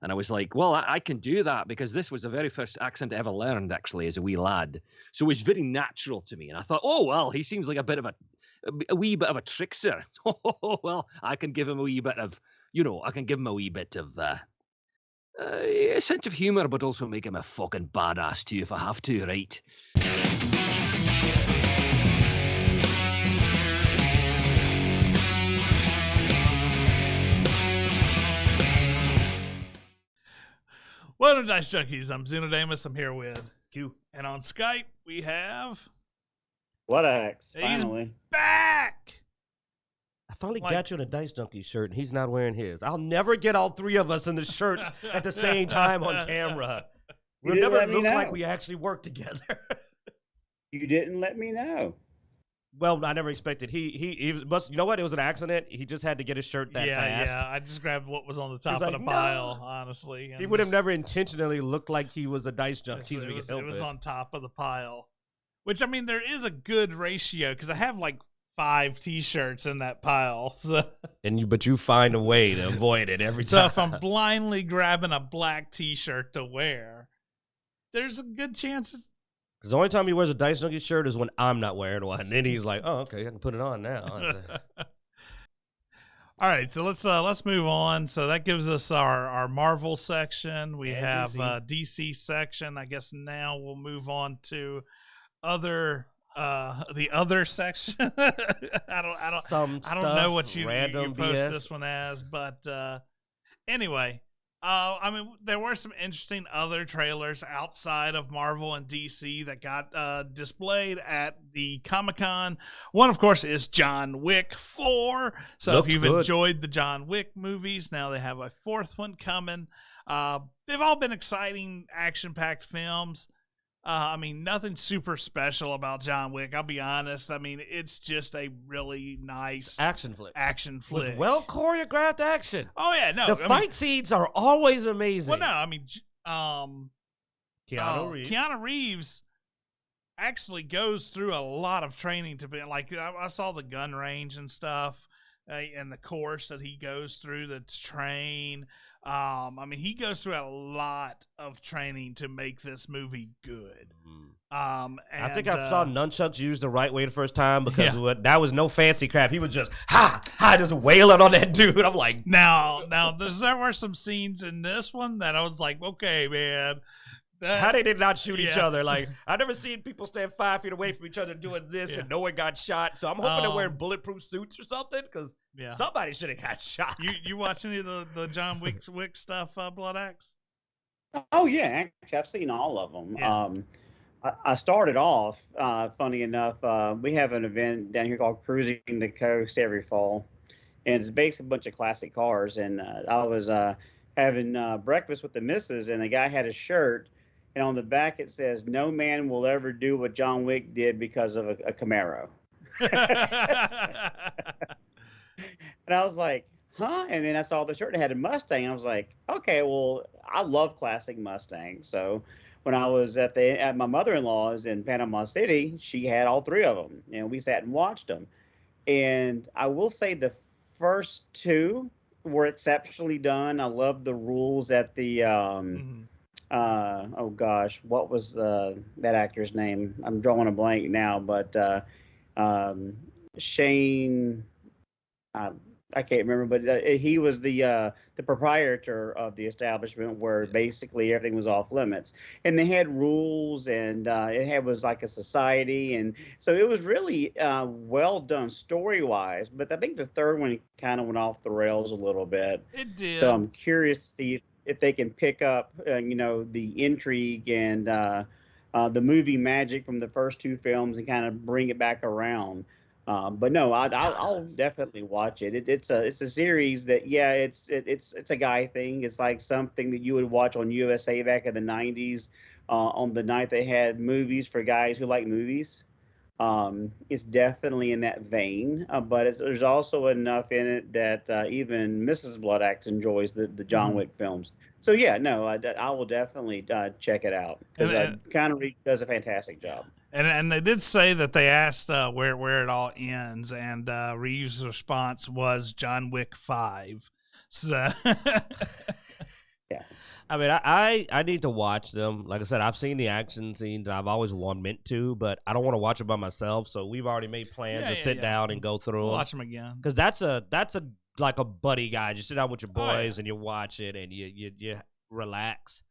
And I was like, well, I can do that because this was the very first accent I ever learned, actually, as a wee lad. So it was very natural to me. And I thought, oh, well, he seems like a wee bit of a trickster. Well, I can give him a wee bit of, I can give him a wee bit of a sense of humor, but also make him a fucking badass too if I have to, right? Welcome to Dice Junkies. I'm Xenodamus. I'm here with Q. And on Skype, we have... Bloodaxe, finally. He's back! I finally got you in a Dice Junkies shirt, and he's not wearing his. I'll never get all three of us in the shirts at the same time on camera. We'll never look like we actually work together. You didn't let me know. Well, I never expected. He must. You know what? It was an accident. He just had to get his shirt that fast. Yeah. I just grabbed what was on the top of the pile, honestly. He would have never intentionally looked like he was a Dice Junkies. It was on top of the pile. Which, I mean, there is a good ratio, because I have like 5 T-shirts in that pile. So. But you find a way to avoid it every time. So if I'm blindly grabbing a black T-shirt to wear, there's a good chance the only time he wears a Dice Junkies shirt is when I'm not wearing one. And then he's like, oh, okay, I can put it on now. All right, so let's move on. So that gives us our Marvel section. We have DC section. I guess now we'll move on to the other section. I don't know what you post BS. This one as, but anyway. I mean, there were some interesting other trailers outside of Marvel and DC that got displayed at the Comic-Con. One, of course, is John Wick 4. So if you've enjoyed the John Wick movies, now they have a 4th one coming. They've all been exciting, action-packed films. I mean, nothing super special about John Wick, I'll be honest. I mean, it's just a really nice action flick. With well-choreographed action. Oh, yeah, no. The fight scenes are always amazing. Well, no, I mean, Keanu Reeves actually goes through a lot of training to be, like, I saw the gun range and stuff, and the course that he goes through to train. I mean, he goes through a lot of training to make this movie good. And I think I saw nunchucks used the right way the first time because that was no fancy crap. He was just just wailing on that dude. I'm like, now there were some scenes in this one that I was like, okay, man. How they did not shoot each other. Like, I've never seen people stand 5 feet away from each other doing this and no one got shot. So I'm hoping they're wearing bulletproof suits or something because somebody should have got shot. You watch any of the John Wick stuff, Bloodaxe? Oh, yeah. Actually, I've seen all of them. Yeah. I started off, funny enough, we have an event down here called Cruising the Coast every fall. And it's basically a bunch of classic cars. And I was having breakfast with the missus, and the guy had a shirt. And on the back, it says, "No man will ever do what John Wick did because of a Camaro." And I was like, huh? And then I saw the shirt. It had a Mustang. I was like, okay, well, I love classic Mustangs. So when I was at my mother-in-law's in Panama City, she had all 3 of them. And we sat and watched them. And I will say the first 2 were exceptionally done. I love the rules at the... oh gosh, what was that actor's name? I'm drawing a blank now, but Shane, I can't remember, but he was the proprietor of the establishment where basically everything was off limits, and they had rules, and was like a society, and so it was really well done story wise. But I think the 3rd one kind of went off the rails a little bit. It did. So I'm curious to see if they can pick up, the intrigue and the movie magic from the first 2 films and kind of bring it back around. But no, I'll definitely watch it. It's a series that it's a guy thing. It's like something that you would watch on USA back in the 90s on the night they had movies for guys who like movies. It's definitely in that vein, but there's also enough in it that even Mrs. Bloodaxe enjoys the John Wick films. So I will definitely check it out because Keanu Reeves does a fantastic job. And they did say that they asked where it all ends, and Reeves' response was John Wick 5. So yeah, I mean, I need to watch them. Like I said, I've seen the action scenes. I've always meant to, but I don't want to watch it by myself. So we've already made plans to sit down and go through them. Watch them again. Because that's a like a buddy guy. You sit down with your boys and you watch it and you relax.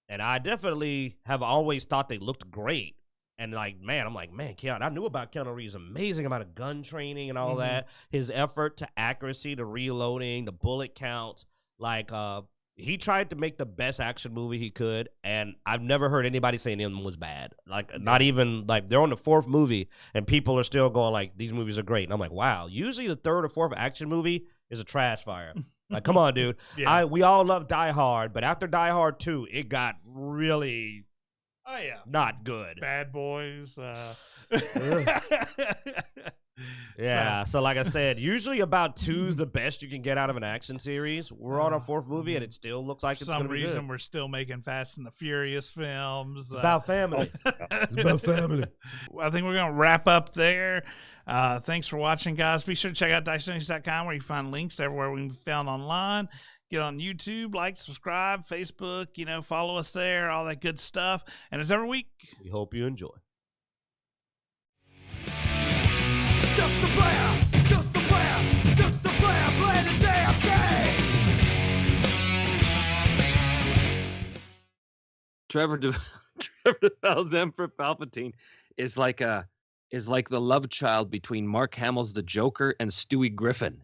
And I definitely have always thought they looked great. And I'm like, Keanu, I knew about Keanu Reeves' amazing amount of gun training and all that. His effort to accuracy, to reloading, the bullet counts. He tried to make the best action movie he could, and I've never heard anybody saying him was bad. Not even, they're on the 4th movie, and people are still going, these movies are great. And I'm like, wow, usually the 3rd or 4th action movie is a trash fire. Come on, dude. Yeah. We all love Die Hard, but after Die Hard 2, it got really not good. Bad Boys. Yeah, so like I said, usually about 2's the best you can get out of an action series. We're on our 4th movie, and it still looks like it's going to be good. For some reason, we're still making Fast and the Furious films. It's about family. It's about family. I think we're going to wrap up there. Thanks for watching, guys. Be sure to check out Dicejunkies.com, where you find links everywhere we can be found online. Get on YouTube, like, subscribe, Facebook, follow us there, all that good stuff. And as every week, we hope you enjoy. Just a player, just a player, just a player playing the damn game. Trevor DeVal's Emperor Palpatine is like the love child between Mark Hamill's The Joker and Stewie Griffin.